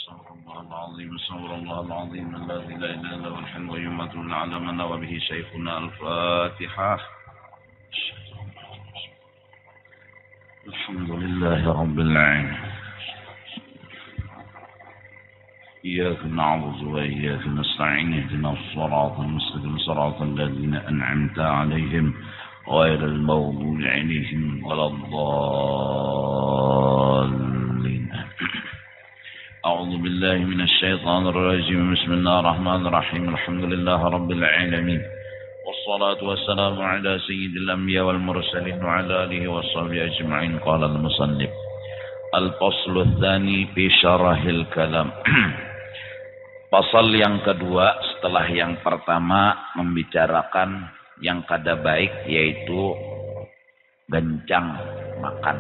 استغفر الله العظيم استغفر الله العظيم الذي لا اله الا هو الحي القيوم اتوب على من وبه شيخنا الفاتحه. الحمد لله رب العالمين إياك نعبد وإياك نستعين اهدنا الصراط المستقيم صراط الذين أنعمت عليهم غير المغضوب عليهم ولا الضالين. أعوذ بالله من الشيطان الرجيم بسم الله الرحمن الرحيم الحمد لله رب العالمين والصلاة والسلام على سيد الأنبياء والمرسلين وعلى آله وصحبه أجمعين. قال المصنف الفصل الثاني في شرح الكلام. Pasal yang kedua setelah yang pertama membicarakan yang kada baik yaitu gencang makan,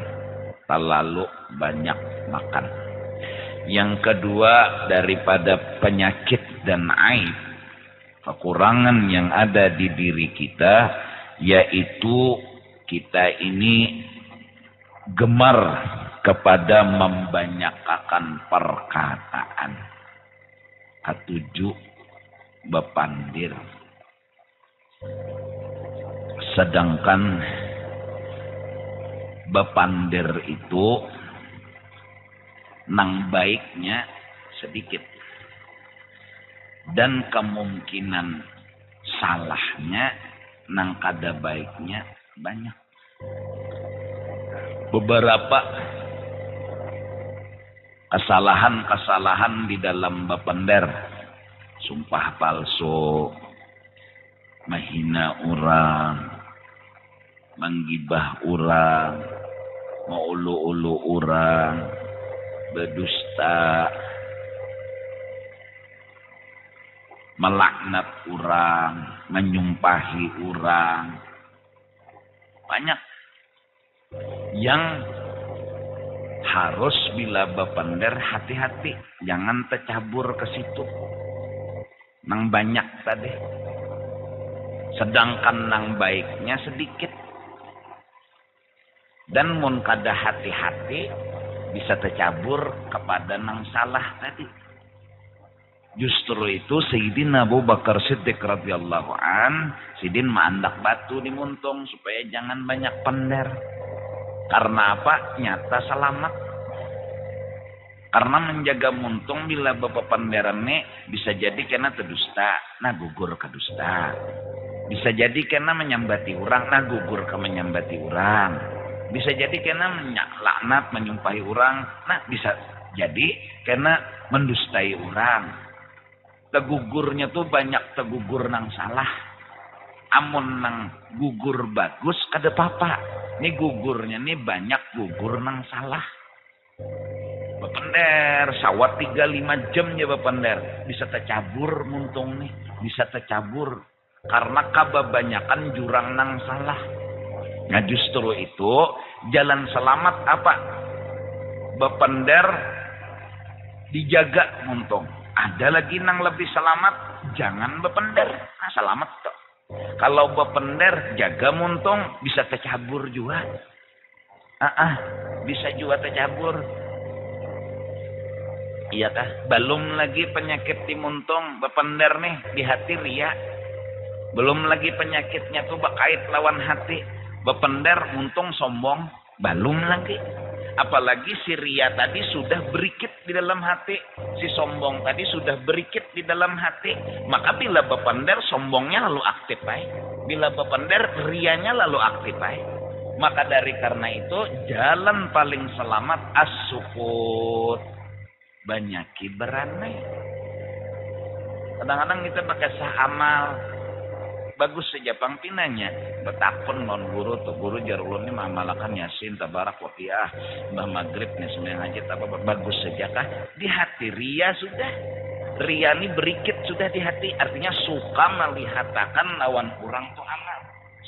terlalu banyak makan. Yang kedua daripada penyakit dan aib, kekurangan yang ada di diri kita yaitu kita ini gemar kepada membanyakkan perkataan. Ketujuh, bepandir. Sedangkan bepandir itu nang baiknya sedikit dan kemungkinan salahnya nang kada baiknya banyak. Beberapa kesalahan-kesalahan di dalam bepander, sumpah palsu, menghina orang, menggibah orang, mengulu-ulu orang, berdusta, melaknat orang, menyumpahi orang. Banyak yang harus bila bepander hati-hati, jangan tercabur ke situ. Nang banyak tadi. Sedangkan nang baiknya sedikit. Dan mun kada hati-hati bisa tercabur kepada nang salah tadi. Justru itu Sayyidina Abu Bakar Siddiq radhiyallahu an, sidin maandak batu di muntung supaya jangan banyak pender. Karena apa? Nyata selamat. Karena menjaga muntung bila bapak panderan bisa jadi kena terdusta, nah gugur ke dusta. Bisa jadi kena menyambati orang, nah gugur ke menyambati orang. Bisa jadi kena laknat, menyumpahi orang, nah bisa jadi kena mendustai orang. Tegugurnya tuh banyak tegugur nang salah. Amun nang gugur bagus kada apa-apa. Ini gugurnya nih banyak gugur nang salah. Bepender sawat 3-5 jam ya bepender. Bisa tercabur muntung nih. Bisa tercabur. Karena kebanyakan jurang nang salah. Nah justru itu jalan selamat apa? Bepender dijaga muntung. Ada lagi nang lebih selamat. Jangan bepender. Nah selamat tuh. Kalau bepender jaga muntung bisa tercabur juga. Bisa juga tercabur. Iya kah? Belum lagi penyakit di muntung bepender nih di hati ria. Belum lagi penyakitnya tuh berkait lawan hati. Bepender muntung sombong. Belum lagi. Apalagi si ria tadi sudah berikit di dalam hati. Si sombong tadi sudah berikit di dalam hati. Maka bila bepender sombongnya lalu aktif ay. Bila bepender rianya lalu aktif ay. Maka dari karena itu jalan paling selamat as-sukut. Banyaki beranai. Kadang-kadang kita pakai sah amal. Bagus saja pangpinanya. Betakun non guru tuh guru jarulun ini mamalakan yasin tabarak waqiah mbah maghrib nih sembahyang hajat apa bagus saja kah di hati ria sudah. Ria ini berikit sudah di hati, artinya suka melihatakan lawan kurang tuh amal,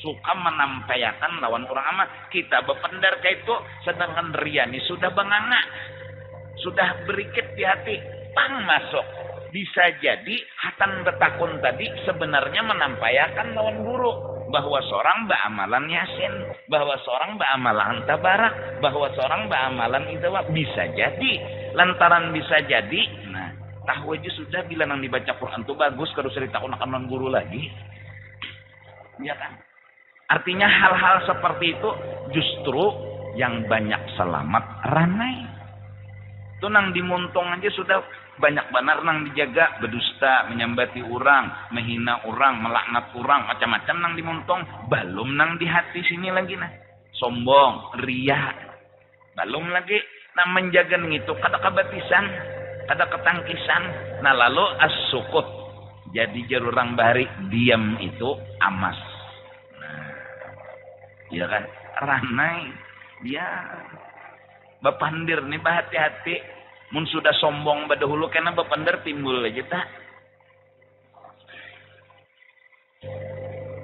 suka menampayakan lawan kurang amal. Kita bependar kayak itu, sedangkan ria ini sudah banganga, sudah berikit di hati, pang masuk. Bisa jadi hatan betakun tadi sebenarnya menampayakan lawan guru bahwa seorang beramalan yasin, bahwa seorang beramalan tabarak, bahwa seorang beramalan itu bisa jadi lantaran bisa jadi, nah, tahu aja sudah bila nang dibaca Quran tuh bagus, kalau cerita anak guru lagi. Ya kan? Artinya hal-hal seperti itu justru yang banyak selamat ranai. Itu nang dimuntung aja sudah banyak benar nang dijaga, berdusta, menyambati orang, menghina orang, melaknat orang, macam-macam nang dimuntung. Belum nang di hati sini lagi nah. Sombong, ria. Belum lagi nang menjaga itu kata kebatisan, kata ketangkisan. Nah lalu as-sukut. Jadi jarurang bahari diam itu amas. Nah, ya kan? Ranai. Dia bapandir nih hati-hati. Mun sudah sombong badahulu kena bapandir timbul aja tak.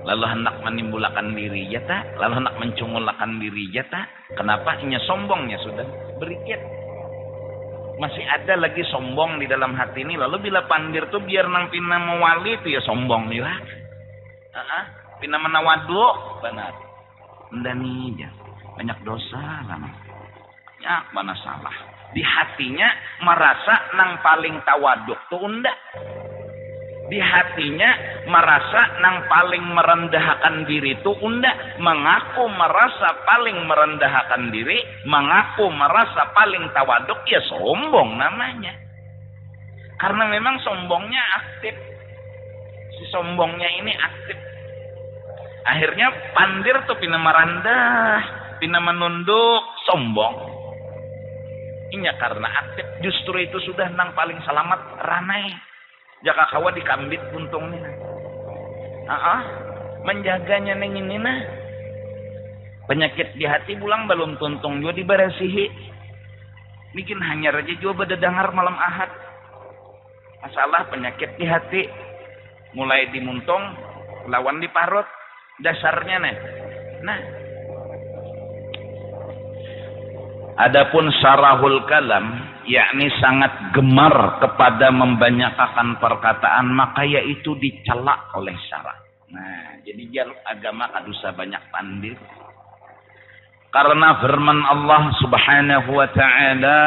Lalu hendak menimbulakan diri ya tak. Lalu hendak mencungulakan diri ya tak. Kenapa? Inya sombongnya sudah berikit. Masih ada lagi sombong di dalam hati ini. Lalu bila pandir tuh biar nang pina mewali itu ya sombong nih lah. Pina menawadu benar. Ndani aja. Banyak dosa lama. Ya mana salah. Di hatinya merasa nang paling tawaduk tuh undak. Di hatinya merasa nang paling merendahkan diri itu undak. Mengaku merasa paling merendahkan diri, mengaku merasa paling tawaduk, ya sombong namanya. Karena memang sombongnya aktif. Si sombongnya ini aktif. Akhirnya pandir tuh pina merendah, pina menunduk, sombong. Inya karena aktif, justru itu sudah nang paling selamat ranai. Jaka kawa dikambit untungnya. Menjaganya neng ini nah. Penyakit di hati pulang belum tuntung juga diberesihi. Bikin hanya raja juga berdengar malam ahad. Masalah penyakit di hati. Mulai dimuntung, lawan diparut. Dasarnya nih. Nah. Adapun syarahul kalam, yakni sangat gemar kepada membanyakkan perkataan, maka yaitu dicela oleh syarah. Nah, jadi jaluk agama kadusa banyak pandir. Karena firman Allah Subhanahu wa taala,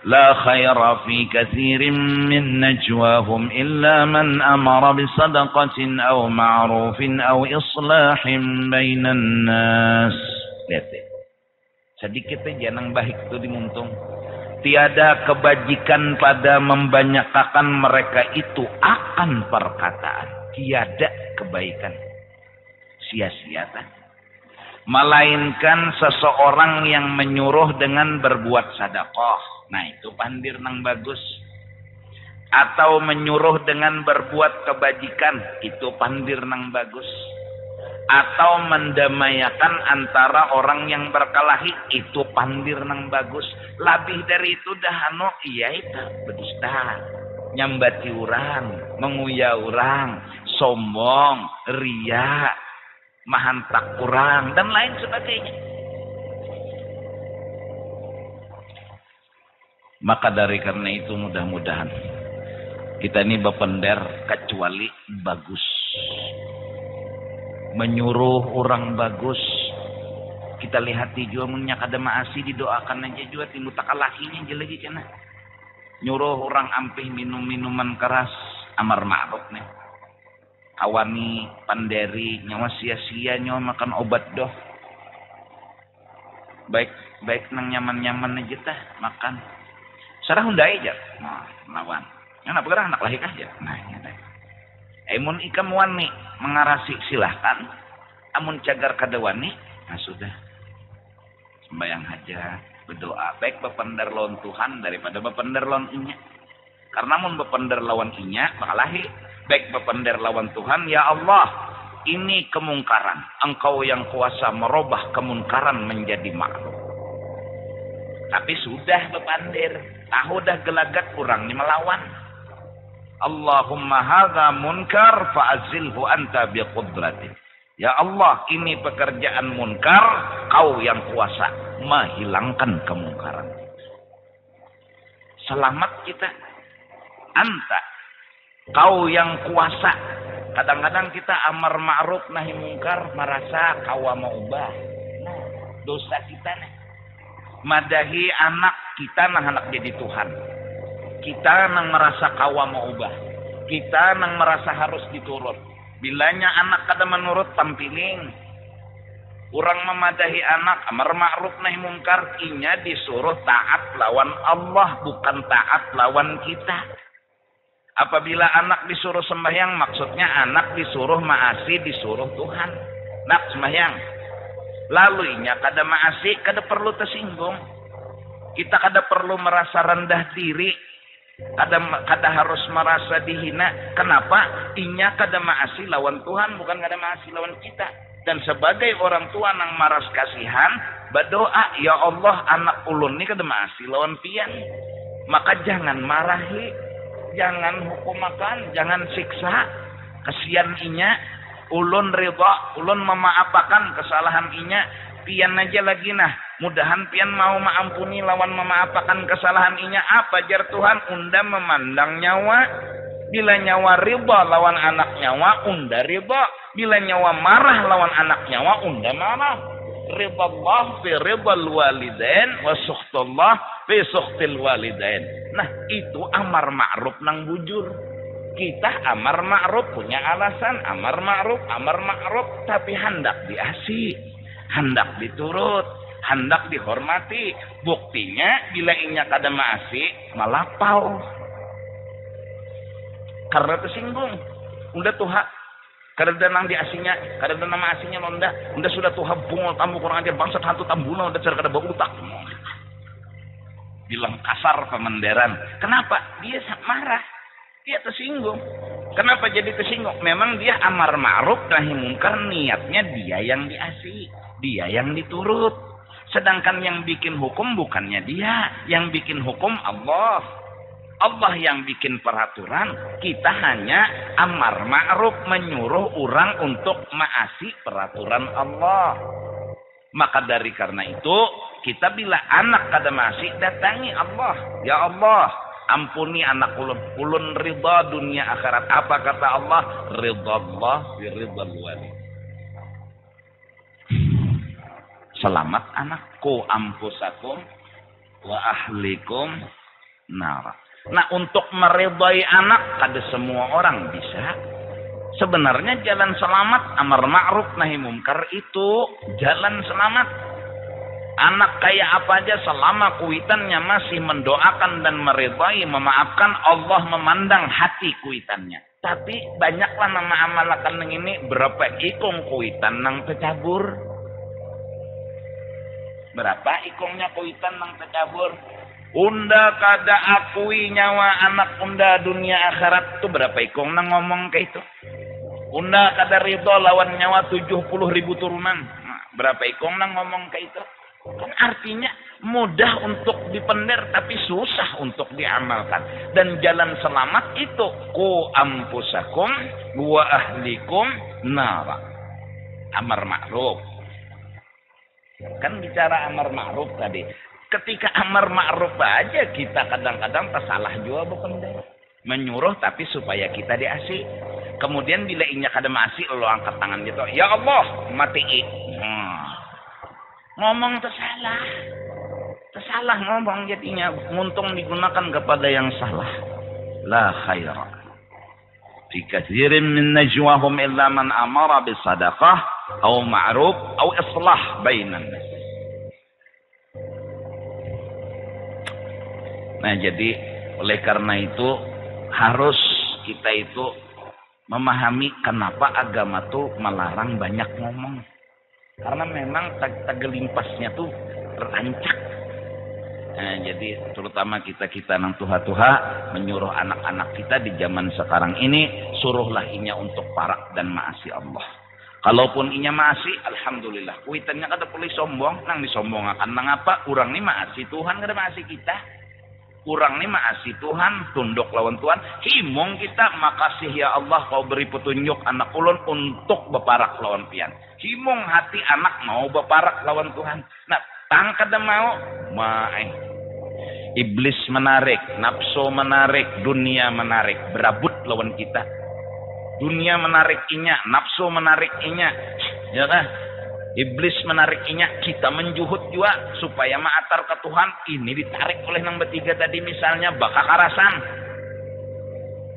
la khaira fi katsirin min najwahum illa man amara bi sadaqatin aw ma'rufin aw islahin bainan nas. Lihat. Sedikit aja nang baik itu dimuntung. Tiada kebajikan pada membanyakkan mereka itu akan perkataan. Tiada kebaikan. Sia-sia tak? Melainkan seseorang yang menyuruh dengan berbuat sedekah. Nah itu pandir nang bagus. Atau menyuruh dengan berbuat kebajikan. Itu pandir nang bagus. Atau mendamaikan antara orang yang berkelahi, itu pandir nang bagus. Lebih dari itu dah iya itu berdusta, nyambati orang, menguya orang, sombong, ria, mahantak orang dan lain sebagainya. Maka dari karena itu mudah-mudahan kita ini berpender kecuali bagus. Menyuruh orang bagus. Kita lihat juga munyak ada maasi didoakan aja juga timbul takalahinya aja lagi kena. Nyuruh orang ampih minum minuman keras, amar ma'ruf nih. Awani panderi nyawa sia-sia nyawa makan obat doh. Baik nang nyaman-nyaman aja tah makan. Sarah hundai aja. Nah, lawan. Yang apa anak lahir aja. Nah, nyata. Amun ikam wani mengarasi silahkan. Amun cagar kadawani, nah sudah. Sembayang aja, berdoa. Baik bepender lawan Tuhan daripada bepender lawan inya. Karena amun bepender lawan inya, bakalahi. Baik bepender lawan Tuhan, ya Allah, ini kemungkaran. Engkau yang kuasa merubah kemungkaran menjadi makruf. Tapi sudah bepender. Tahu dah gelagat kurang ni melawan. Allahumma hadza munkar fa'azilhu anta biqudratik. Ya Allah, ini pekerjaan munkar, kau yang kuasa menghilangkan kemungkaran. Selamat kita. Anta, kau yang kuasa. Kadang-kadang kita amar ma'ruf nahi munkar merasa kau mau ubah. Nah, dosa kita nih. Madahi anak kita nang hendak jadi Tuhan. Kita nang merasa kawa mau ubah. Kita nang merasa harus diturut. Bilanya anak kada menurut tampiling. Orang memadahi anak amar ma'ruf nahi mungkar, inya disuruh taat lawan Allah, bukan taat lawan kita. Apabila anak disuruh sembahyang, maksudnya anak disuruh maasi, disuruh Tuhan. Nak sembahyang. Lalu inya kada maasi, kada perlu tersinggung. Kita kada perlu merasa rendah diri. Kada harus merasa dihina. Kenapa? Inya kada maasi lawan Tuhan, bukan kada maasi lawan kita. Dan sebagai orang tua nang maras kasihan, berdoa, ya Allah, anak ulun ni kada maasi lawan pian. Maka jangan marahi, jangan hukumakan, jangan siksa. Kasihan inya, ulun ridha, ulun memaapakan kesalahan inya. Pian aja lagi nah, mudahan pian mau maampuni lawan memaapakan kesalahan inya. Apa jar Tuhan? Unda memandang nyawa. Bila nyawa ridha lawan anak nyawa, unda ridha. Bila nyawa marah lawan anak nyawa, unda marah. Ridallah fi ridal walidain wa sukhtullah fi sukhtil walidain. Nah, itu amar ma'ruf nang bujur. Kita amar ma'ruf punya alasan, amar ma'ruf, tapi hendak diasi, hendak diturut, hendak dihormati. Buktinya bila inya kada maasi, malapau. Karena tersinggung. Unda tuha. Kada nang diasinya, kada nama asinya londa. Unda sudah tuha bungol tambu kurang ajar bangsat hantu tambuna unda cara kada bawa utak. Bilang kasar pemenderan. Kenapa? Dia marah. Dia tersinggung. Kenapa jadi tersinggung? Memang dia amar ma'ruf nahi mungkar, niatnya dia yang diasi, dia yang diturut. Sedangkan yang bikin hukum bukannya dia, yang bikin hukum Allah. Allah yang bikin peraturan, kita hanya amar ma'ruf, menyuruh orang untuk maasi peraturan Allah. Maka dari karena itu, kita bila anak kada maasi, datangi Allah. Ya Allah, ampuni anak ulun. Ulun ridha dunia akhirat. Apa kata Allah? Ridallah fi ridal walid. Selamat anakku, ampusakum wa ahlikum nara. Nah, untuk meridai anak kada semua orang bisa. Sebenarnya jalan selamat amar ma'ruf nahi mungkar itu jalan selamat. Anak kayak apa aja selama kuitannya masih mendoakan dan meridai, memaafkan, Allah memandang hati kuitannya. Tapi banyaklah nama amalakan yang ini berapa ikung kuitan nang tercabur. Berapa ikungnya kuitan nang tercabur? Unda kada akui nyawa anak unda dunia akhirat tu berapa ikong nang ngomong kayak itu. Unda kada ridho lawan nyawa 70.000 turunan. Nah, berapa ikong nang ngomong kayak itu. Kan artinya mudah untuk dipender tapi susah untuk diamalkan. Dan jalan selamat itu ku ampusakum wa ahlikum nara. Amar ma'ruf. Kan bicara amar ma'ruf tadi. Ketika amar ma'ruf aja kita kadang-kadang tersalah juga bukan deh. Menyuruh tapi supaya kita diasi. Kemudian bila inya kada maasi, lo angkat tangan gitu. Ya Allah, matii. Ngomong tersalah. Tersalah ngomong jadinya. Untung digunakan kepada yang salah. La khaira fi katsirin min najwahum illa man amara bisadaqah aw ma'ruf aw islah bainan nas. Nah, jadi oleh karena itu harus kita itu memahami kenapa agama tuh melarang banyak ngomong. Karena memang tagelimpasnya tuh terancak. Nah, jadi terutama kita nang tuha-tuha menyuruh anak-anak kita di zaman sekarang ini, suruhlah inya untuk parak dan maasi Allah. Kalaupun inya maasi, alhamdulillah. Kuitannya kada boleh sombong, nang disombongakan nang apa? Urang ni maasi Tuhan, kada maasi kita. Kurang ni maasi Tuhan, tunduk lawan Tuhan. Himong kita, makasih ya Allah kau beri petunjuk anak ulun untuk beparak lawan pian. Himong hati anak mau beparak lawan Tuhan. Nah, tangkad mau, iblis menarik, nafsu menarik, dunia menarik, berabut lawan kita. Dunia menarik inya, nafsu menarik inya, ya kan? Iblis menariknya, kita menjuhut juga supaya maatar ke Tuhan. Ini ditarik oleh nang bertiga tadi misalnya baka karasan.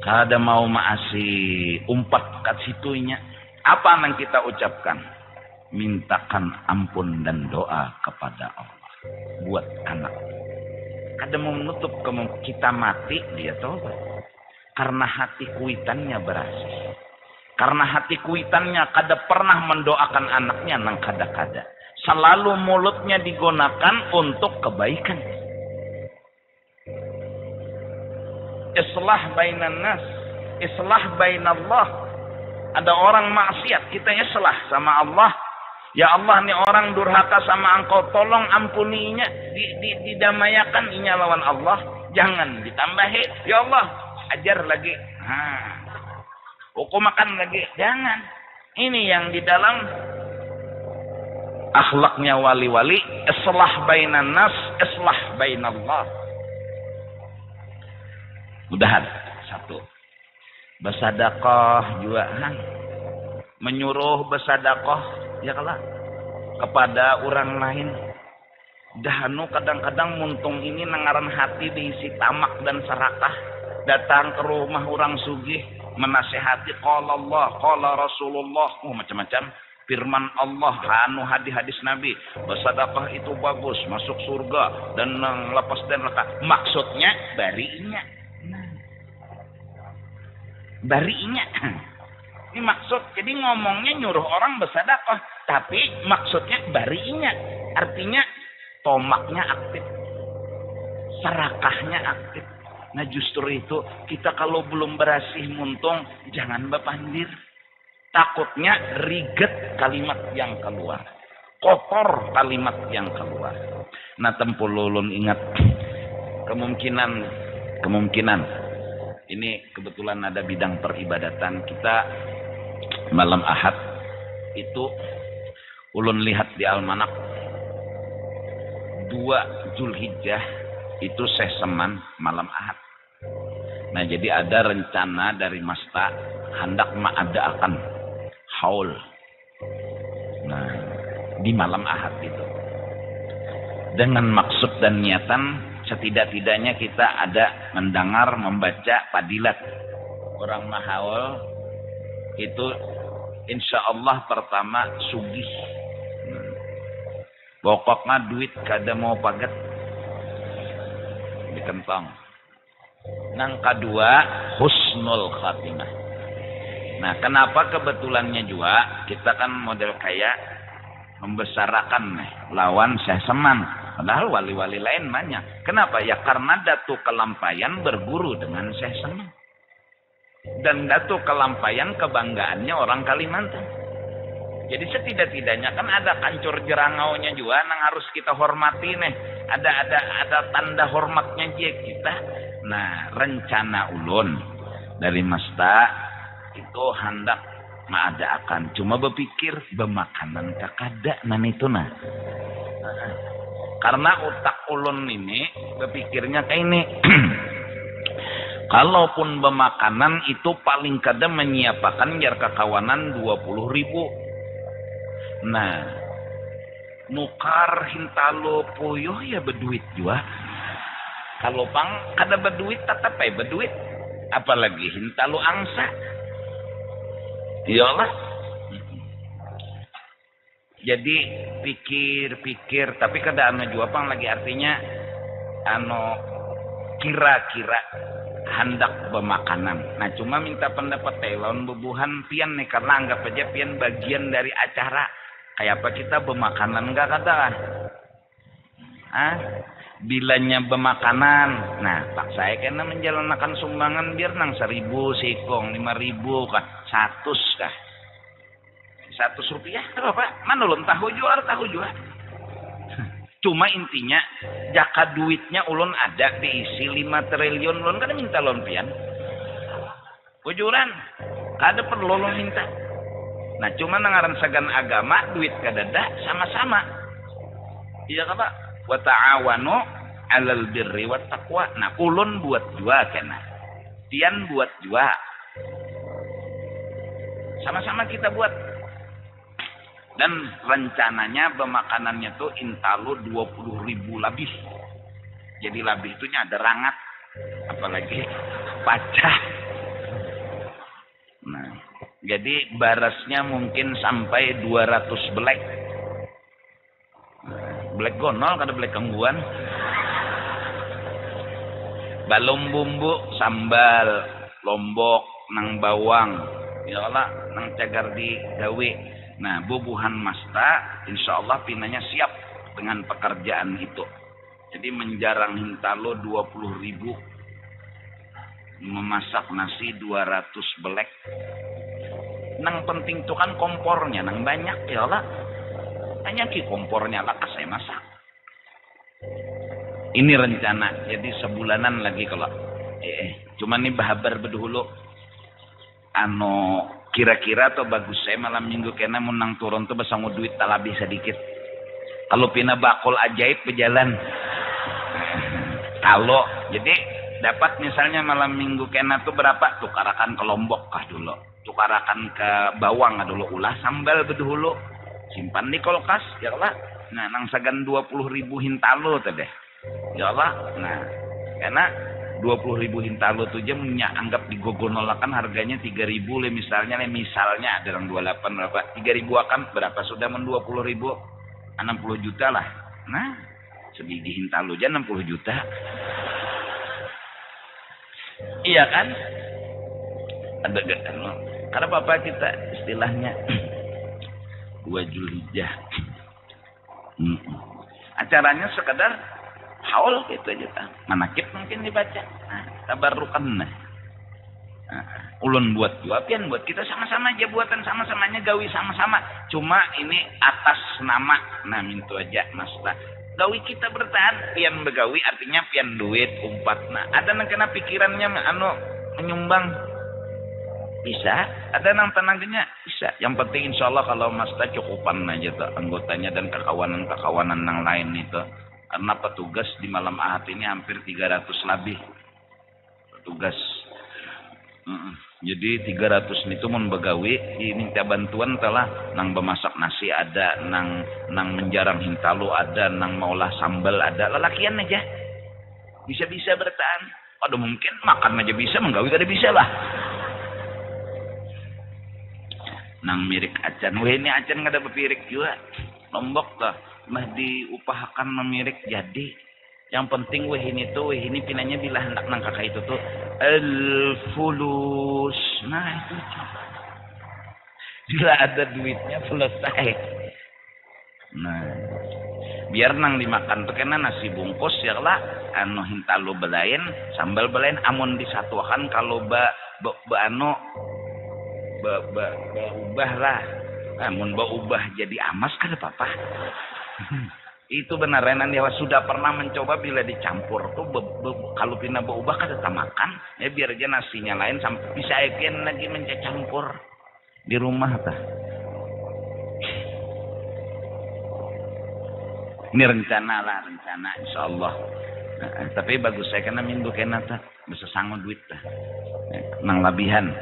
Kada mau maasi umpat kat situnya. Apa yang kita ucapkan? Mintakan ampun dan doa kepada Allah buat anak. Kada mau menutup kemungkinan kita mati dia tobat. Karena hati kuitannya berasih. Karena hati kuitannya kada pernah mendoakan anaknya nang kada-kada. Selalu mulutnya digunakan untuk kebaikan. Islah bainan nas, islah bainallah. Ada orang maksiat, kita islah sama Allah. Ya Allah, nih orang durhaka sama engkau, tolong ampuninya, didamayakan inya lawan Allah. Jangan ditambahi. Ya Allah, ajar lagi. Hukum makan lagi. Jangan. Ini yang di dalam akhlaknya wali-wali. Islah bainan nas, islah bainallah. Mudahan. Satu. Bersedekah juga. Menyuruh bersedekah. Ya kalah. Kepada orang lain. Dahanu kadang-kadang muntung ini nangaran hati diisi tamak dan serakah. Datang ke rumah orang sugih. Menasehati qala Allah, qala Rasulullah, macam-macam firman Allah, hadis Nabi, bersedekah itu bagus, masuk surga dan lepas dan lekat. Maksudnya barinya. Barinya. Ini maksud. Jadi ngomongnya nyuruh orang bersedekah, tapi maksudnya barinya. Artinya tomaknya aktif. Serakahnya aktif. Nah justru itu kita kalau belum berhasil muntung jangan berpandir. Takutnya riget kalimat yang keluar. Kotor kalimat yang keluar. Nah tempul lulun ingat kemungkinan ini kebetulan ada bidang peribadatan kita malam Ahad itu ulun lihat di almanak 2 Zulhijjah itu seseman malam Ahad. Nah jadi ada rencana dari Masta hendak mengadakan haul. Nah di malam Ahad itu dengan maksud dan niatan setidak-tidaknya kita ada mendengar membaca padilat orang mahaul itu insya Allah pertama sugih. Pokoknya duit kada mau pagat di kentong. Nang kedua husnul khatimah. Nah kenapa kebetulannya juga kita kan model kayak membesarakan lawan seseman. Padahal wali-wali lain banyak. Kenapa? Ya karena Datu Kelampayan berguru dengan seseman. Dan Datu Kelampayan kebanggaannya orang Kalimantan. Jadi setidak-tidaknya kan ada kancur jerangaunya juga yang harus kita hormati nih. Ada tanda hormatnya dia kita. Nah, rencana ulun dari Masta itu hendak mengadakan. Cuma berpikir bemakanan kakada nan itu nah. Karena otak ulun ini berpikirnya kayak ini. Kalaupun bemakanan itu paling kada menyiapkan jar kekawanan 20.000. Nah, nukar hintalo puyuh ya berduit juga. Kalau pang kada berduit tetap berduit. Apalagi hintalo angsa. Iyalah. Jadi pikir-pikir tapi kada anu juga pang lagi artinya kira-kira hendak bermakanan. Nah cuma minta pendapat lawan bebuhan pian nih karena anggap aja pian bagian dari acara. Kayak apa kita bermakanan enggak kata? Bilanya bermakanan. Nah pak saya kena menjalankan sumbangan biar nang 1.000 sikong 5.000 kah 100 kah 100 rupiah apa? Mana ulun tahu jual. Cuma intinya jaka duitnya ulun ada diisi 5 triliun ulun kada minta lon pian. Ujuran kada perlu ulun minta. Nah cuma nangaran sagan agama duit kada ada sama-sama. Iya ka Pak? Wa ta'awanu 'alal birri wat taqwa. Nah ulun buat jua kena. Pian buat jua. Sama-sama kita buat. Dan rencananya bemakanannya tuh intalo 20.000 lebih. Jadi lebih itunya ada rangat, apalagi pacah. Nah, jadi barasnya mungkin sampai 200 belek. Belek gonol kada belek gangguan. Balom bumbu sambal, lombok, nang bawang, ya Allah, nang cagar di gawe. Nah, bubuhan masta, insya Allah pinanya siap dengan pekerjaan itu. Jadi menjarang hintalo 20.000, memasak nasi 200 belek. Nang penting tuh kan kompornya, nang banyak ya Allah. Hanya ki kompornya lah saya masak. Ini rencana, jadi sebulanan lagi kalau. Cuman nih bahabar bedahulu. Kira-kira tuh bagus saya malam minggu kena menang turun tuh bersama duit tak lebih sedikit. Kalau pina bakul ajaib berjalan. Kalau jadi dapat misalnya malam minggu kena tuh berapa? Tukarakan ke Lombok kah dulu. Tukarakan ke bawang kah dulu. Ulah sambal bedahulu. Simpan di kulkas ya Allah. Nah nang sagan 20.000 hintalo tadi. Ya Allah. Nah karena 20.000 hintalo tuh jam anggap digogonolakan harganya 3.000 le misalnya ada yang 28 berapa 3.000 akan berapa sudah 20.000 60 juta lah. Nah sebiji hintalo aja 60 juta. Iya kan? Ada gak kan? Karena bapak kita istilahnya 2 Zulhijjah. Acaranya sekedar haul gitu aja kan. Manakib mungkin dibaca. Nah, tabarrukan nah. Ulun buat juga pian buat kita sama-sama aja buatan sama-samanya gawi sama-sama. Cuma ini atas nama nah mintu aja Mas. Gawi kita bertahan pian begawi artinya pian duit umpat. Nah, ada nang kena pikirannya menyumbang bisa, ada nang tenaganya bisa. Yang penting insyaallah kalau Mas cukupan aja tuh anggotanya dan kawan-kawanan nang lain itu. Karena petugas di malam Ahad ini hampir 300 lebih petugas. Jadi 300 itu mun begawi diminta bantuan telah nang bemasak nasi ada, nang menjarang hintalo ada, nang maulah sambal ada, lelakian aja. Bisa-bisa bertahan. Aduh mungkin makan aja bisa, menggawi kada bisa lah. Nang mirik acan, weh ini acan kada bepirik juga. Lombok lah. Mah diupahakan memirik jadi yang penting weh ini pinanya bila hendak nang kakak itu tuh al-fulus. Nah itu bila ada duitnya selesai. Nah biar nang dimakan tuh kena nasi bungkus ya lah hintalo belain sambal belain amun disatuakan kalau ubah lah amun ubah jadi amas kan apa-apa. Itu benaran dia sudah pernah mencoba bila dicampur tuh kalau pina berubah kan tetap makan ya biar aja nasinya lain sampai bisa epian lagi mencampur di rumah tah. Ini rencana insyaallah. Nah, tapi bagus saya karena minggu kena tah bisa sanggup duit tah nang labihan.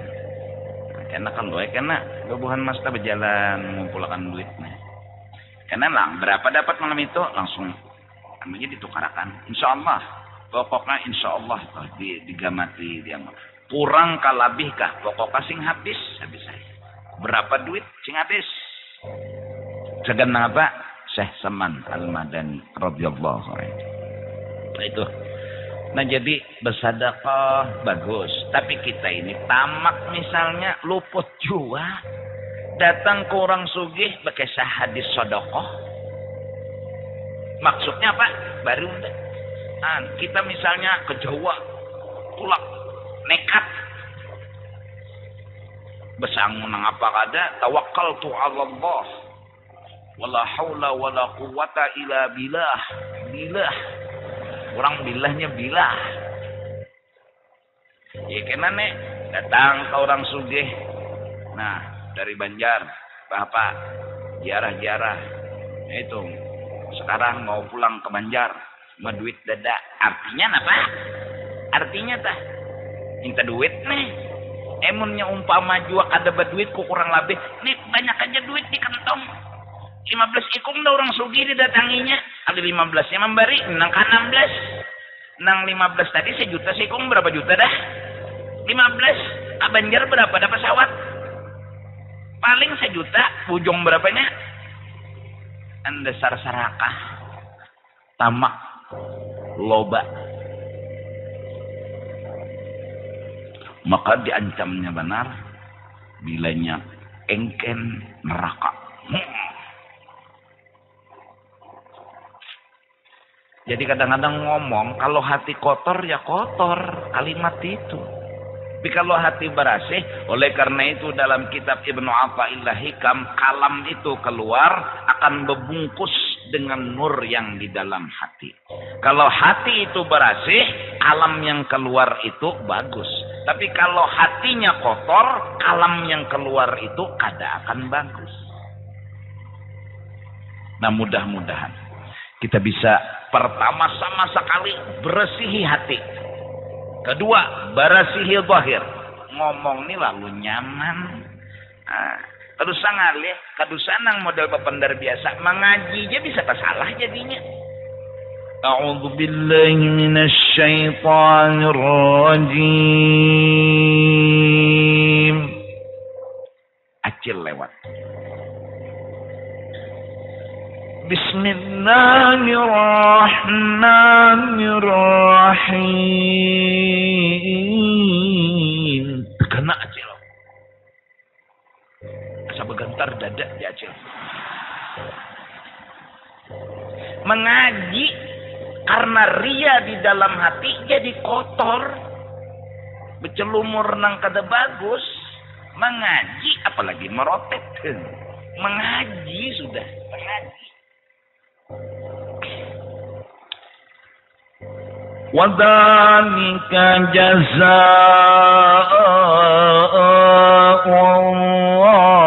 Karena kalau karena bubuhan mas tah berjalan mengumpulkan duitnya. Karena lang berapa dapat malam itu langsung namanya ditukarakan. Insyaallah. Pokoknya insyaallah digamati dia. Kurang ka labih kah? Pokoknya sing habis saya. Berapa duit sing habis? Segan apa? Syekh Saman Al-Madani radhiyallahu anhu. Nah itu. Nah jadi bersedekah bagus, tapi kita ini tamak misalnya luput jua. Datang ke orang sugih pakai hadis sedekah. Maksudnya apa? Baru kita misalnya ke Jawa, tulak nekat. Besangun nang apa kada? Tawakkaltu 'ala Allah. Wala haula wala quwata illa billah. Billah. Orang bilahnya bilah. Ya kena nek datang ke orang sugih. Nah, dari Banjar, Bapak, ziarah-ziarah. Itu sekarang mau pulang ke Banjar, mau duit dada. Artinya apa? Artinya tah minta duit nih. Emunnya umpama jua kada berduit ku kurang lebih. Nih banyak aja duit di kantong. 15 ikung dah orang sugi didatanginya. Ada 15-nya memberi, nang ka 16. Nang 15 tadi sejuta sikung berapa juta dah? 15. Banjar berapa dah pesawat? Paling sejuta, ujung berapanya? Anda sarakah, tamak, loba. Maka diancamnya benar, bilanya engken neraka. Jadi kadang-kadang ngomong, kalau hati kotor ya kotor, kalimat itu. Tapi kalau hati bersih, oleh karena itu dalam kitab Ibnu Athaillah Hikam, kalam itu keluar akan membungkus dengan nur yang di dalam hati. Kalau hati itu bersih, kalam yang keluar itu bagus. Tapi kalau hatinya kotor, kalam yang keluar itu kada akan bagus. Nah, mudah-mudahan kita bisa pertama sama sekali bersihi hati. Kedua, bersihi zahir. Ngomong nih lalu nyaman. Kadusa ngalih, kadusa nang model pependar biasa. Mengaji aja bisa salah jadinya. A'udzu billahi minasy syaithanir rajim. Acil lewat. Bismillahirrahmanirrahim. Kena acil. Asa begentar dada di acil. Mengaji karena ria di dalam hati jadi kotor. Bercelumur nang kada bagus. Mengaji apalagi merotet. Mengaji sudah. Mengaji. وَذَلِكَ جَزَاءُ الظَّالِمِينَ.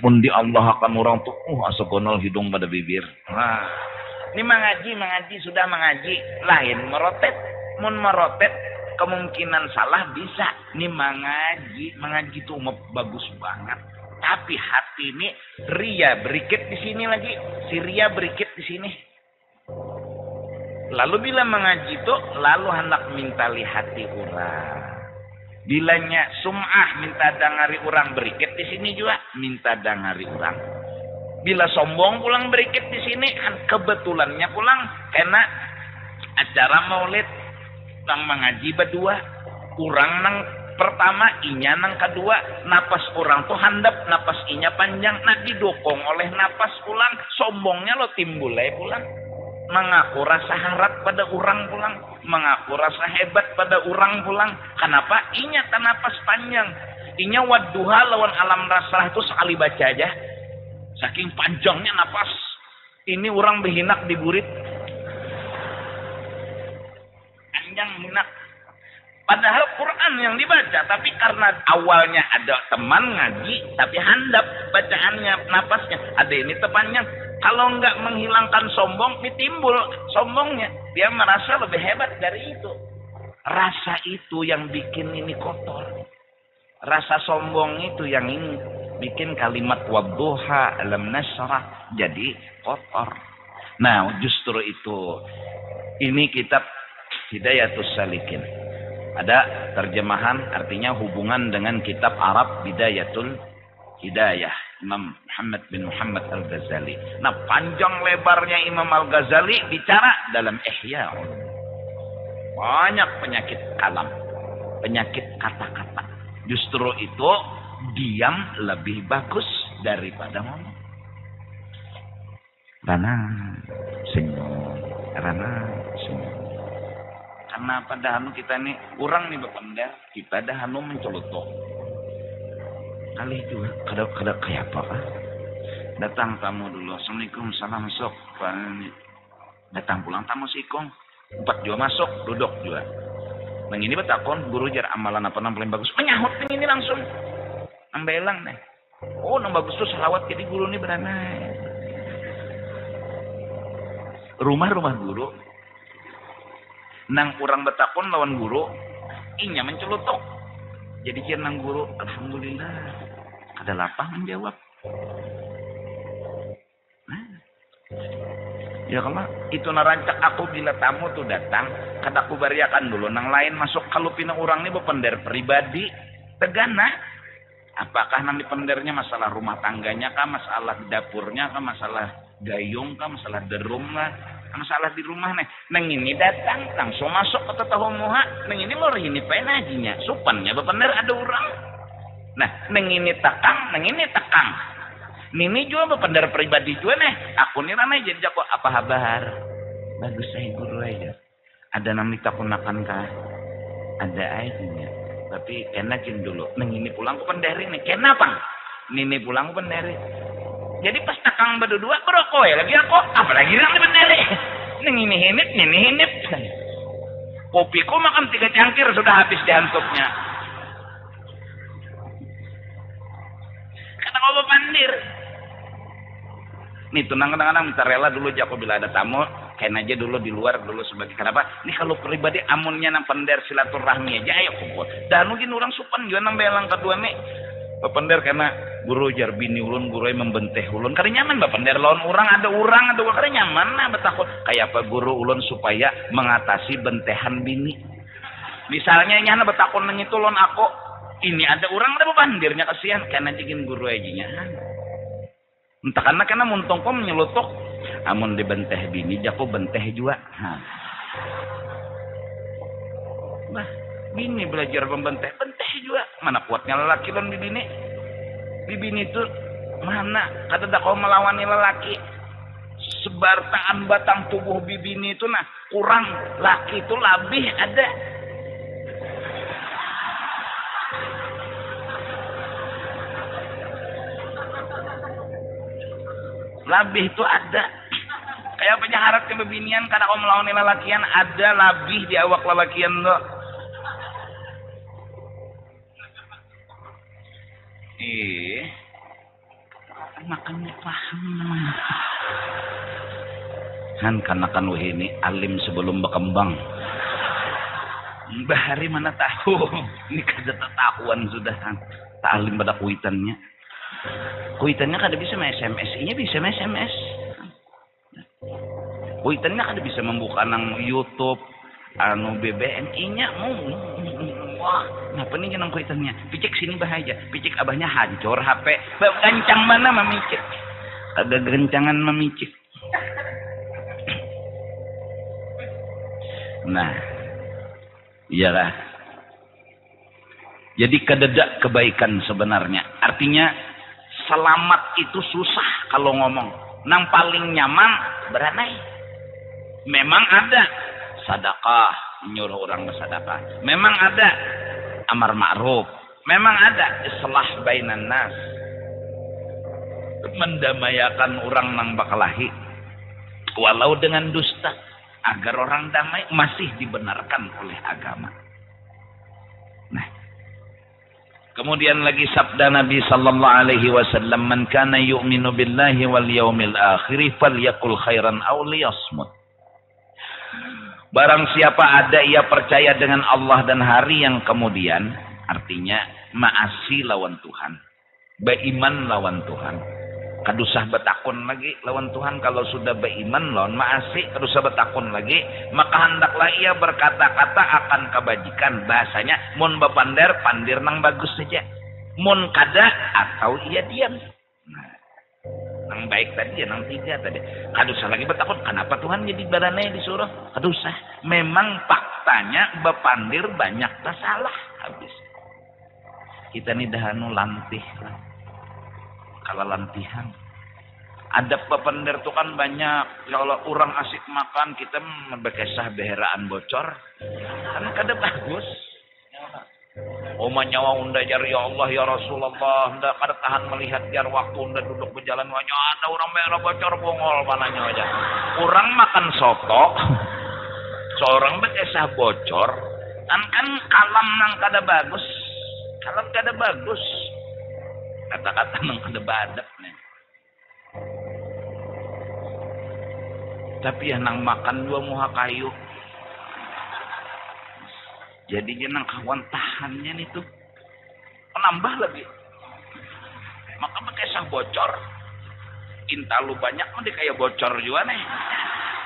Pundi Allah akan orang tuh asa gonol hidung pada bibir. Nah, ini mengaji sudah mengaji, lain merotet. Mun merotet kemungkinan salah bisa. Ini mengaji tuh bagus banget. Tapi hati ini ria berikit di sini lagi, si ria berikit di sini. Lalu bila mengaji itu, lalu hendak minta hati orang. Bilanya sum'ah minta dangari orang berikit di sini juga, minta dangari orang. Bila sombong pulang berikit di sini, kebetulannya pulang kena acara maulid nang mengaji berdua, kurang nang pertama, inya nang kedua, napas orang tuh handap, napas inya panjang, nah didukung oleh napas pulang, sombongnya lo timbul pulang. Mengaku rasa harap pada orang pulang, mengaku rasa hebat pada orang pulang. Kenapa? Inya tak napas panjang. Inya wadduha lawan alam rasrah itu sekali baca aja. Saking panjangnya napas. Ini orang berhinak di burit. Panjang hinak. Padahal Quran yang dibaca, tapi karena awalnya ada teman ngaji, tapi handap bacaannya, napasnya. Ada ini tepannya. Kalau enggak menghilangkan sombong, ditimbul sombongnya. Dia merasa lebih hebat dari itu. Rasa itu yang bikin ini kotor. Rasa sombong itu yang ini bikin kalimat wadduha alam nasrah jadi kotor. Nah, justru itu. Ini kitab Hidayatus Salikin. Ada terjemahan artinya hubungan dengan kitab Arab Bidayatul Hidayah Imam Muhammad bin Muhammad Al-Ghazali. Nah, panjang lebarnya Imam Al-Ghazali bicara dalam Ihya. Banyak penyakit kalam, penyakit kata-kata. Justru itu diam lebih bagus daripada ngomong. Rana senyum, Rana senyum. Karena pada hanu kita nih, kurang nih bapanda, kita dah hanu mencelutuk. Kali itu, kada kayak apa kah? Datang tamu dulu, Assalamualaikum, salam sok. Datang pulang tamu sikong, 4 juga masuk, duduk juga. Nang ini betakon, guru jar amalan apa nang paling bagus. Menyahut nang ini langsung. Ambelang nih. Oh, nang bagus tuh selawat jadi guru nih beranai. Rumah-rumah guru. Nang kurang betakon lawan guru, inya mencelutuk. Jadi jenang guru, alhamdulillah. Ada lapang menjawab. Nah, ya kalau itu narancak aku bila tamu tuh datang, kan aku bariakan dulu. Nang lain masuk kalau pina orang ini berpender pribadi, tegana. Apakah nanti pendernya masalah rumah tangganya kah, masalah dapurnya kah, masalah gayung kah, masalah derum kah, masalah di rumah nih. Neng ini datang langsung masuk ke tetahu muha, neng ini mau ini penajinya, supannya berpender ada orang. Nah, neng ini tekang, neng ini tekang. Nini juga berpendar pribadi juga nih. Aku nih ramai jadi jago apa kabar? Bagus saya guru aja. Ada namanya takunakan kah? Ada aja. Tapi enakin dulu. Neng ini pulang ke pendari nih. Kenapa? Nini pulang ke pendari. Jadi pas takang berdua berokok ya lagi aku. Apalagi nang di pendari. Neng ini hinip, nini hinip. Kopiku makan 3 cangkir sudah habis diantupnya. Karena kau berpandir. Nih tunang kadang-kadang minta rela dulu aja aku bila ada tamu, kain aja dulu di luar dulu sebagai kenapa? Nih kalau pribadi amunnya nang pender silaturahmi aja ayo kumpul. Dan mungkin orang supan juga nang belang kedua nih. Bapender karena guru jar bini ulun guru membenteh ulun. Kali nyaman bapender lawan orang ada kali nyaman nah betakut. Kayak apa guru ulun supaya mengatasi bentehan bini. Misalnya nyana betakut nang itu ulun aku ini ada orang ada bapandirnya kasihan karena jikin guru ajinya. Entah karena muntong kok menyelutuk amun dibenteh bini jago benteh juga. Bah, bini belajar membenteh juga. Mana kuatnya lelaki lon di bini? Di bini itu mana kata dak kau melawani lelaki. Sebartaan batang tubuh bibini itu nah kurang laki itu lebih ada. Labih itu ada. Kayak penyaharat kebebinian karena kau melawan lelakian ada labih di awak lelakian lo. Makanya paham namanya. Karena kan ini alim sebelum berkembang. Bahari mana tahu. Ini ketatahuan sudah tak alim pada kuitannya. Kuitannya kada bisa SMS-nya bisa SMS. Kuitannya kada bisa membuka nang YouTube, anu BBNI-nya wah, ngapa nih nang kuitannya? Picik sini bahaya, picik abahnya hancur HP. Gancang mana memicik? Ada gencangan memicik. Nah, iyalah. Jadi kededak kebaikan sebenarnya. Artinya selamat itu susah kalau ngomong. Nang paling nyaman beranai. Memang ada sedekah, nyuruh orang bersedekah. Memang ada amar ma'ruf. Memang ada islah bainan nas. Mendamaikan orang nang bakalahi. Walau dengan dusta. Agar orang damai masih dibenarkan oleh agama. Nah. Kemudian lagi sabda Nabi sallallahu alaihi wasallam, "Man kana yu'minu billahi wal yaumil akhir falyakul khairan aw liyasmut." Barang siapa ada ia percaya dengan Allah dan hari yang kemudian, artinya maasi lawan Tuhan, beriman lawan Tuhan. Kadusah betakun lagi lawan Tuhan kalau sudah beriman lawan maasi, kadusah betakun lagi, maka hendaklah ia berkata-kata akan kebajikan. Bahasanya mun bepander pandir nang bagus saja. Mun kada atau ia diam. Nah, nang baik tadi ya nang tiga tadi. Kadusah lagi betakun kenapa Tuhan jadi baranai disuruh? Kadusah. Memang faktanya bepandir banyak salah habis. Kita nih dahanu lantih lah. Kalau lantihan ada pepender tuh kan banyak. Kalau orang asik makan kita berkesah beheraan bocor kan kada bagus. Oma nyawa unda jar ya Allah ya Rasulullah unda kada tahan melihat jar waktu unda duduk berjalan wanya ada orang behera bocor bongol mananya aja. Orang makan soto seorang berkesah bocor kan kalam nang kada bagus. Kalam kada bagus. Kata-kata nang kada badak nih. Tapi ya nang makan dua muha kayu. Jadi nang kawan tahannya nih tuh. Menambah lagi. Maka pakai sah bocor. Intalu banyak mah kayak bocor juga nih.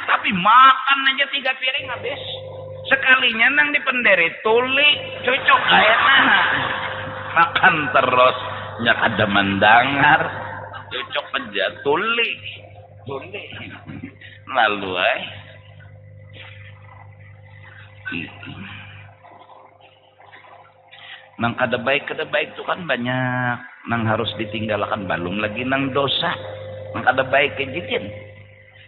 Tapi makan aja 3 piring habis. Sekalinya nang di penderi tuli cocok kayak mana. Makan terus nyak ada mendangar. Cocok aja tuli. Lalu nang kada baik itu kan banyak nang harus ditinggalkan, belum lagi nang dosa nang kada baik kejadian.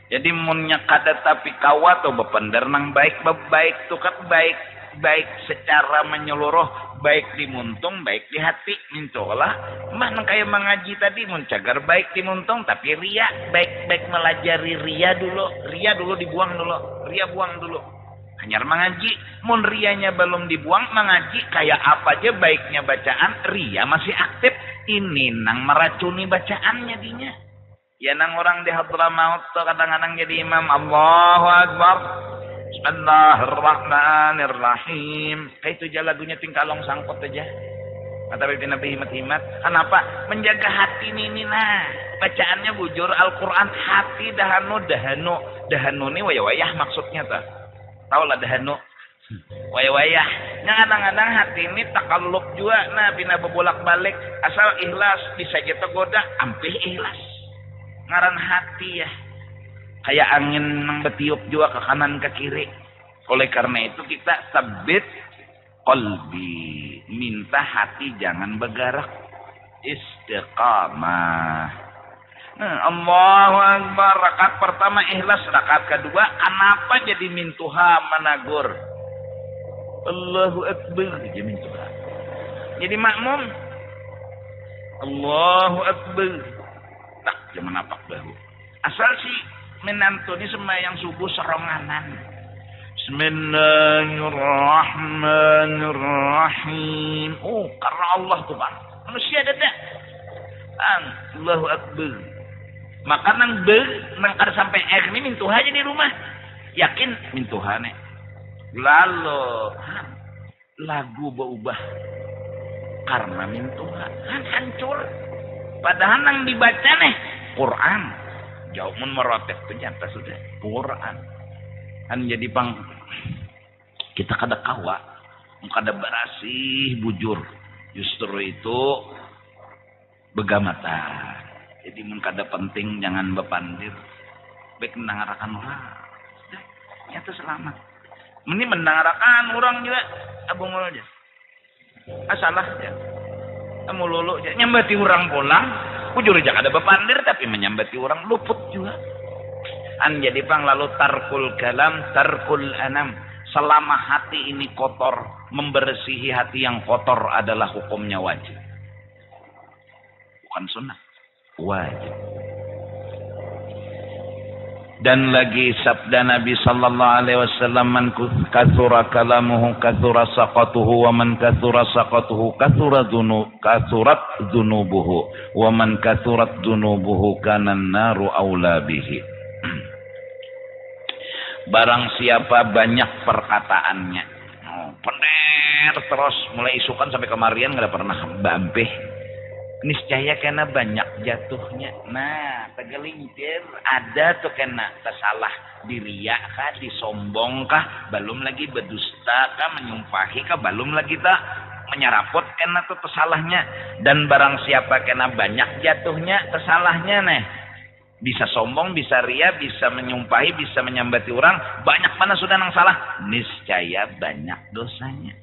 Jadi munnya kada tapi kawa tuh bepender nang baik tuh kan baik secara menyeluruh, baik di muntung, baik di hati. Mincolah mah nang kayak mengaji tadi muncagar baik di muntung tapi ria, baik melajari ria dulu dibuang dulu, ria buang dulu. Hanyar mengaji, mun rianya belum dibuang, mengaji kayak apa aja baiknya bacaan, ria masih aktif. Ini nang meracuni bacaannya dinya. Ya nang orang di Hadramaut tuh kadang-kadang jadi imam, Allahu Akbar, Bismillahirrahmanirrahim. Kayak itu aja lagunya tingkalong sangkut aja. Kata Nabi himat-himat. Kenapa? Menjaga hati ini nah. Bacaannya bujur Al-Quran, hati dahanu ini wayah maksudnya tuh. Tahu lah dahanu wayah yang kadang-kadang hati ini takallub juga nah bina bebolak-balik asal ikhlas bisa kita goda ampih ikhlas ngaran hati ya kayak angin yang bertiup juga ke kanan ke kiri. Oleh karena itu kita sabit qalbi, minta hati jangan bergerak, istiqamah. Allahu Akbar, rakaat pertama ikhlas, rakaat kedua kenapa jadi mintuha managur? Allahu Akbar jadi mintuha. Jadi makmum Allahu Akbar. Tak jangan napak bahu. Asal si menantu ini sembahyang subuh seronganan. Bismillahirrahmanirrahim. Oh, karena Allah tuh Pak. Manusia ada tak? Allahu Akbar. Maka nang kada sampai air ini mintuha aja di rumah. Yakin mintuha nih. Lalu lagu berubah karena mintuha hancur. Padahal nang dibaca nih Quran. Jauh mun merotek ternyata sudah Quran. Kan jadi pang kita kada kawa, kada berasih bujur. Justru itu begamatan. Jadi mun kada penting jangan bepandir. Baik mendangarakan orang. Nyata selamat. Ini mendangarakan orang juga. Abang mulu aja. Asalah aja. Kamu lulu aja. Nyambati orang pulang. Bujur aja kada bepandir. Tapi menyambati orang luput juga. Jadi pang lalu tarkul kalam, tarkul anam. Selama hati ini kotor. Membersihi hati yang kotor adalah hukumnya wajib. Bukan sunnah. Wajib. Dan lagi sabda Nabi sallallahu alaihi wasallam, man kathura kalamuhu kathura saqatuhu wa man kathura saqatuhu kathurat dzunubuhu wa man kathurat dzunubuhu kana an-naru aula bihi. Barang siapa banyak perkataannya, pener terus mulai isukan sampai kemarian enggak pernah bampeh. Niscaya kena banyak jatuhnya. Nah, tegelincir ada tuh kena tersalah diriak kah, disombong kah, belum lagi berdusta kah, menyumpahi kah, belum lagi tak menyeraput kena tuh tersalahnya. Dan barang siapa kena banyak jatuhnya tersalahnya nih. Bisa sombong, bisa ria, bisa menyumpahi, bisa menyambati orang, banyak mana sudah nang salah. Niscaya banyak dosanya.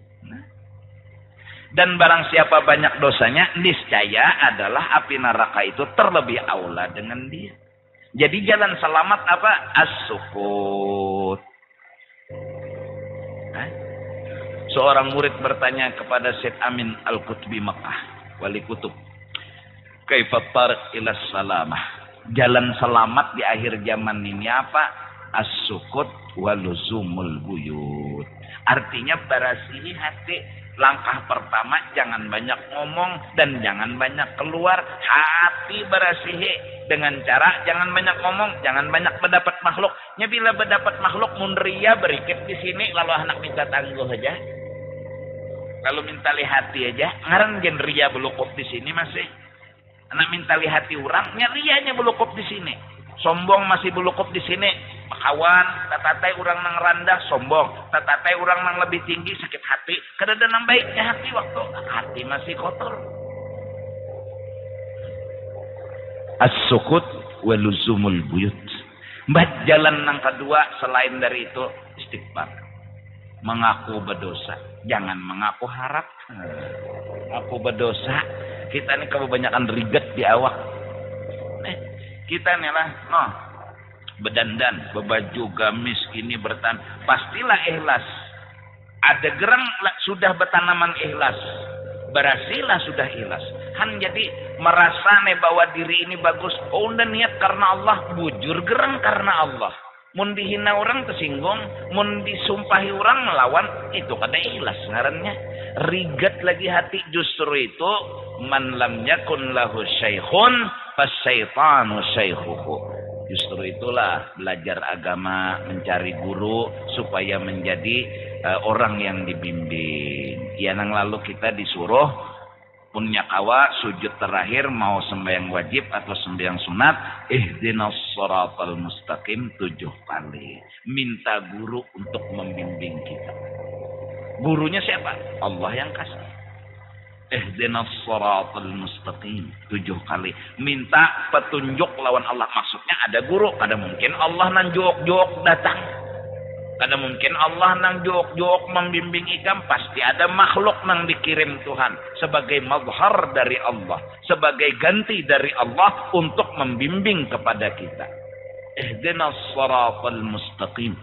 Dan barang siapa banyak dosanya, niscaya adalah api neraka itu terlebih aula dengan dia. Jadi jalan selamat apa? As-sukut. Seorang murid bertanya kepada Syekh Amin Al-Qutbi Makkah, wali kutub, kaifa tariq ila salamah? Jalan selamat di akhir zaman ini apa? As-sukut wa luzumul buyut. Artinya berasihi hati. Langkah pertama jangan banyak ngomong dan jangan banyak keluar. Hati berasihi dengan cara jangan banyak ngomong, jangan banyak berdapat makhluk. Nya bila berdapat makhluk munria berikit di sini lalu anak minta tangguh aja. Kalau minta lihat hati aja, ngaran gen ria belukup di sini masih. Anak minta lihat hati orangnya rianya belukup di sini. Sombong masih belukup di sini. Kawan, tatatai orang nang rendah sombong, tatatai orang nang lebih tinggi sakit hati. Kada nang baiknya hati waktu hati masih kotor. As-sukut waluzumul buyut. Mbah jalan nang kedua selain dari itu istighfar. Mengaku berdosa, jangan mengaku harap. Aku berdosa, kita ini kebanyakan riget di awak. Kita nih lah, bedandan, berbaju gamis gini bertan, pastilah ikhlas. Ada gerang sudah bertanaman ikhlas, berhasillah sudah ikhlas. Han jadi merasa nih bahwa diri ini bagus. Oh udah niat karena Allah, bujur gerang karena Allah. Mun dihina orang tersinggung, mun disumpahi orang melawan, itu kada ikhlas ngarannya. Rigat lagi hati justru itu man lam yakun lahu syaikhun fasyaitanu syaikhuhu. Justru itulah belajar agama, mencari guru supaya menjadi orang yang dibimbing. Ya nang lalu kita disuruh punya kawa sujud terakhir mau sembahyang wajib atau sembahyang sunat, ihdinas shiratal mustaqim 7 kali. Minta guru untuk membimbing kita. Gurunya siapa? Allah yang kasih. Ihdinas shiratal mustaqim 7 kali. Minta petunjuk lawan Allah. Maksudnya ada guru. Kada mungkin Allah nang jok-jok datang. Kada mungkin Allah nang jok-jok membimbing ikam. Pasti ada makhluk nang dikirim Tuhan. Sebagai mazhar dari Allah. Sebagai ganti dari Allah. Untuk membimbing kepada kita. Ihdinas shiratal mustaqim.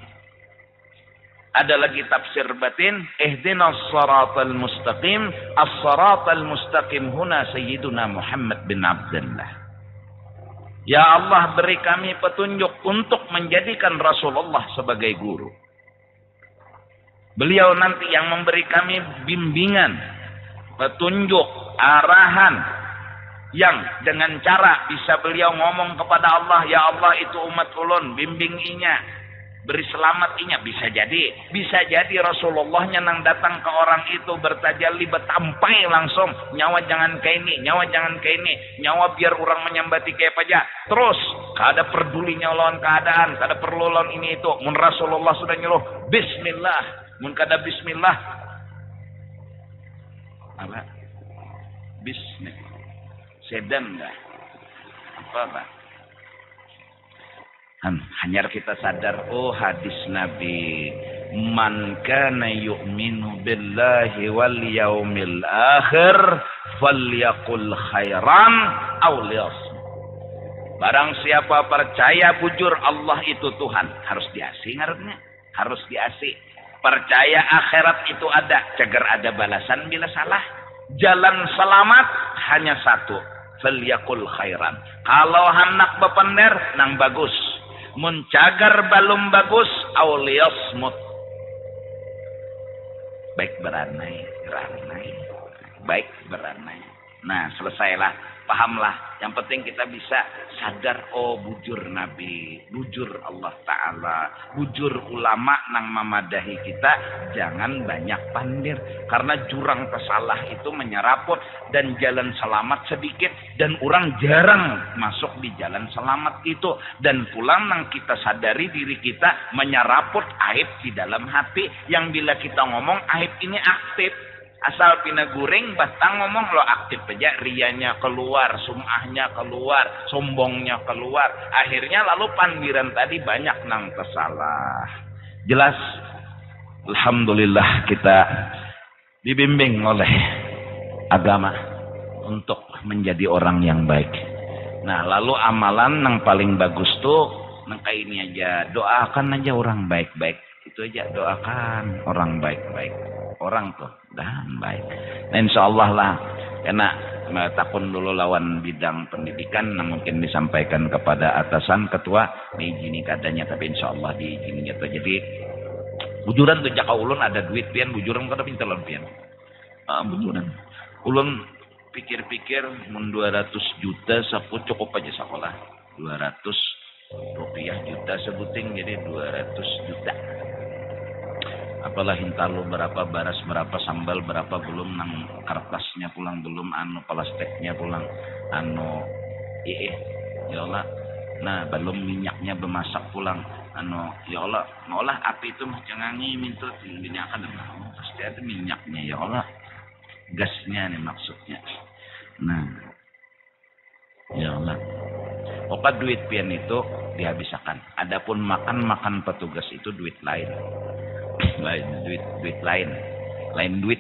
Ada lagi tafsir batin. Ihdinas shiratal mustaqim. As-shiratal mustaqim huna Sayyiduna Muhammad bin Abdullah. Ya Allah beri kami petunjuk untuk menjadikan Rasulullah sebagai guru. Beliau nanti yang memberi kami bimbingan, petunjuk, arahan. Yang dengan cara bisa beliau ngomong kepada Allah, ya Allah itu umat ulun, bimbing inya. Beri selamat inya. Bisa jadi Rasulullahnya nang datang ke orang itu bertajalli betampai langsung. Nyawa jangan kayak ini, nyawa jangan kayak ini. Nyawa biar orang menyambati kayak aja. Terus, kada pedulinya lawan keadaan, kada perlu lawan ini itu. Mun Rasulullah sudah nyuruh, bismillah. Mun kada bismillah. Apa? Bismillah. Sedan dah. Apa? Hanya kita sadar, oh hadis Nabi, man kana yu'minu billahi wal yaumil akhir falyaqul khairan aw liyasmut. Barang siapa percaya bujur Allah itu Tuhan, harus diasi ngarannya, harus diasi. Percaya akhirat itu ada, cagar ada balasan bila salah. Jalan selamat hanya satu, falyaqul khairan. Kalau hendak bepender nang bagus. Mencagar balum bagus auliyasmut. Baik beranai. Baik beranai. Nah selesailah. Pahamlah. Yang penting kita bisa sadar. Oh bujur Nabi. Bujur Allah Ta'ala. Bujur ulama nang memadahi kita. Jangan banyak pandir. Karena jurang kesalah itu menyeraput. Dan jalan selamat sedikit. Dan orang jarang masuk di jalan selamat itu. Dan pulang nang kita sadari diri kita menyeraput aib di dalam hati. Yang bila kita ngomong aib ini aktif. Asal pina guring batang ngomong lo aktif aja, rianya keluar, sum'ahnya keluar, sombongnya keluar. Akhirnya lalu pandiran tadi banyak nang tersalah. Jelas, alhamdulillah kita dibimbing oleh agama untuk menjadi orang yang baik. Nah lalu amalan yang paling bagus tuh nang kayak ini aja, doakan aja orang baik-baik. Itu aja, doakan orang baik-baik. Orang tuh dan baik. Nah, insya Allah lah, karena takun dulu lawan bidang pendidikan, nah mungkin disampaikan kepada atasan ketua, diizini katanya, tapi insya Allah diizini gitu. Jadi bujuran tuh jaka ulun ada duit pian, bujuran kada pintelan pian. Bujuran. Ulun pikir-pikir mun 200 juta sapu cukup aja sekolah. 200 rupiah juta sebuting jadi 200 juta. apalah hintalu berapa, baras berapa, sambal berapa, belum nang kertasnya pulang, belum anu plastiknya pulang, anu ya Allah. Nah belum minyaknya bemasak pulang, anu ya Allah, ngolah api itu mah jangan minta minyakan, pasti ada minyaknya ya Allah, gasnya nih maksudnya. Nah ya Allah, opa duit pian itu dihabiskan. Adapun makan petugas itu duit lain. duit lain duit.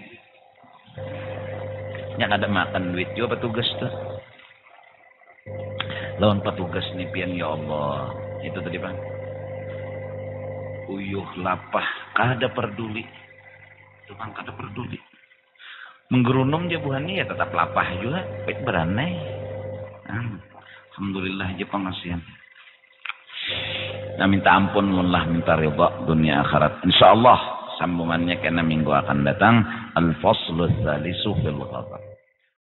Yang ada makan duit juga petugas tuh. Lawan petugas nih pian ya Allah. Itu tadi Bang. Uyuh lapah kada peduli. Itu Bang kada peduli. Menggerunung jabuhannya ya tetap lapah juga. Baik beranai. Alhamdulillah aja pengasihan. Nah minta ampun lah, minta ridha dunia akhirat. Insyaallah sambungannya karena minggu akan datang al-faslu tsalisu fil ghadab.